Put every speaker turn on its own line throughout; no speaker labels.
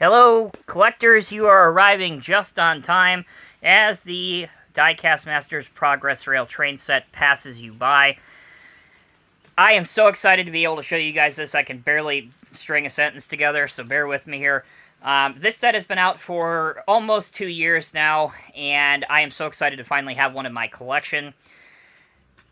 Hello, collectors. You are arriving just on time as the Diecast Masters Progress Rail train set passes you by. I am so excited to be able to show you guys this. I can barely string a sentence together, so bear with me here. This set has been out for almost 2 years now, and I am so excited to finally have one in my collection.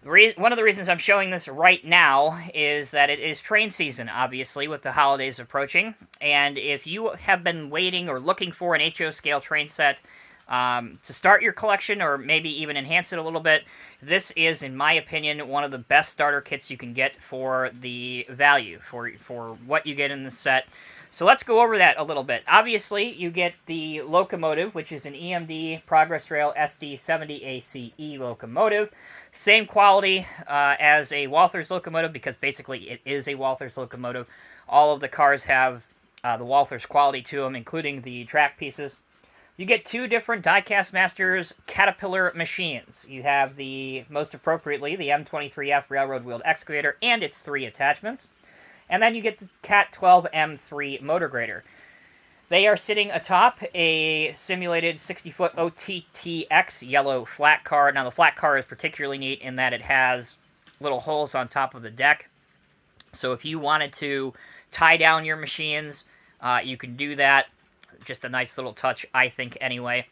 One of the reasons I'm showing this right now is that it is train season, obviously, with the holidays approaching. And if you have been waiting or looking for an HO scale train set to start your collection or maybe even enhance it a little bit, this is, in my opinion, one of the best starter kits you can get for the value, for what you get in the set. So let's go over that a little bit. Obviously, you get the locomotive, which is an EMD Progress Rail SD70ACE locomotive. Same quality as a Walther's locomotive, because basically it is a Walther's locomotive. All of the cars have the Walther's quality to them, including the track pieces. You get two different Diecast Masters Caterpillar machines. You have most appropriately, the M323F Railroad Wheeled Excavator and its 3 attachments. And then you get the Cat 12 M3 motor grader. They are sitting atop a simulated 60-foot OTTX yellow flat car. Now, the flat car is particularly neat in that it has little holes on top of the deck. So if you wanted to tie down your machines, you can do that. Just a nice little touch, I think, anyway.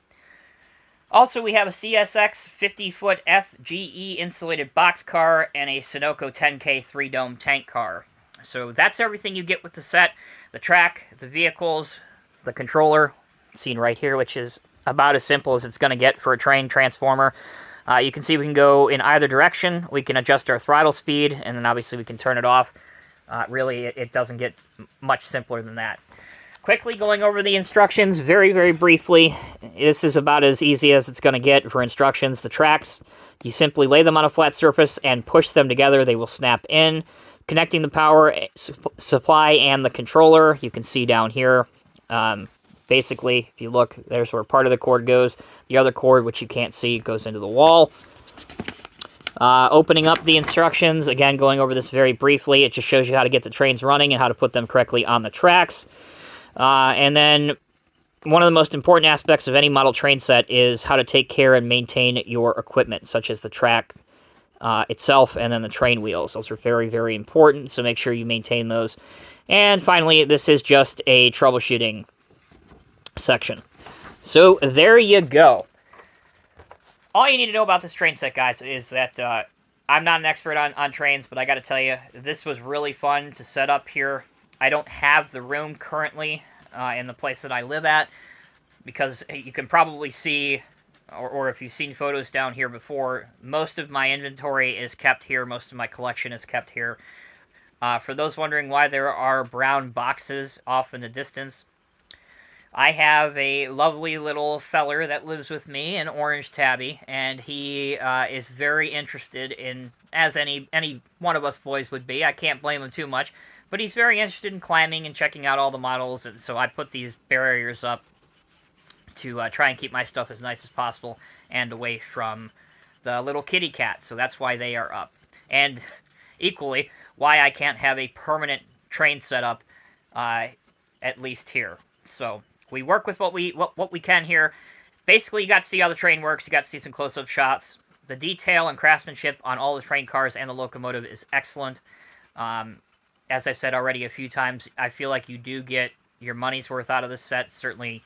Also, we have a CSX 50-foot FGE insulated boxcar and a SUNOCO 10K 3-dome tank car. So that's everything you get with the set. The track, the vehicles, the controller, seen right here, which is about as simple as it's going to get for a train transformer. You can see we can go in either direction. We can adjust our throttle speed, and then obviously we can turn it off. Really, it doesn't get much simpler than that. Quickly going over the instructions, very, very briefly. This is about as easy as it's going to get for instructions. The tracks, you simply lay them on a flat surface and push them together. They will snap in. Connecting the power supply and the controller, you can see down here. Basically, if you look, there's where part of the cord goes. The other cord, which you can't see, goes into the wall. Opening up the instructions, again, going over this very briefly. It just shows you how to get the trains running and how to put them correctly on the tracks. And then one of the most important aspects of any model train set is how to take care and maintain your equipment, such as the track itself and then the train wheels. Those are very, very important, so make sure you maintain those. And finally, this is just a troubleshooting section. So there you go. All you need to know about this train set, guys, is that I'm not an expert on trains, but I got to tell you, this was really fun to set up here. I don't have the room currently in the place that I live at, because you can probably see, or if you've seen photos down here before, most of my inventory is kept here, most of my collection is kept here. For those wondering why there are brown boxes off in the distance, I have a lovely little feller that lives with me, an orange tabby, and he is very interested in, as any one of us boys would be, I can't blame him too much, but he's very interested in climbing and checking out all the models, and so I put these barriers up to try and keep my stuff as nice as possible and away from the little kitty cat, so that's why they are up. And equally, why I can't have a permanent train setup, at least here. So we work with what we can here. Basically, you got to see how the train works. You got to see some close-up shots. The detail and craftsmanship on all the train cars and the locomotive is excellent. As I've said already a few times, I feel like you do get your money's worth out of this set. Certainly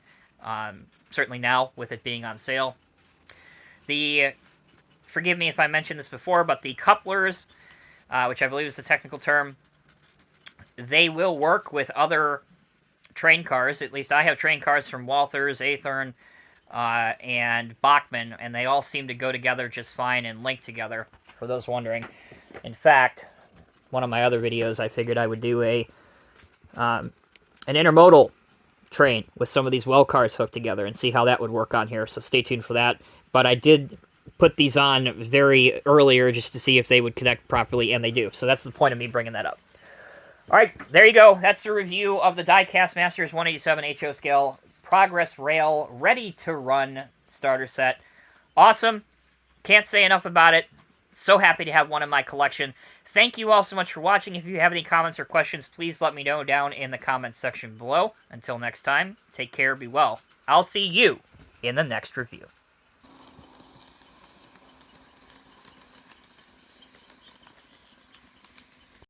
now with it being on sale. Forgive me if I mentioned this before, but the couplers, which I believe is the technical term, they will work with other train cars. At least I have train cars from Walther's, Athearn, and Bachmann, and they all seem to go together just fine and link together, for those wondering. In fact, one of my other videos, I figured I would do an intermodal train with some of these well cars hooked together and see how that would work on here, so stay tuned for that. But I did put these on very earlier just to see if they would connect properly, and they do. So that's the point of me bringing that up. Alright, there you go. That's the review of the Diecast Masters 187 HO scale Progress Rail Ready to Run starter set. Awesome. Can't say enough about it. So happy to have one in my collection. thank you all so much for watching. If you have any comments or questions, please let me know down in the comments section below. Until next time, take care, be well. I'll see you in the next review.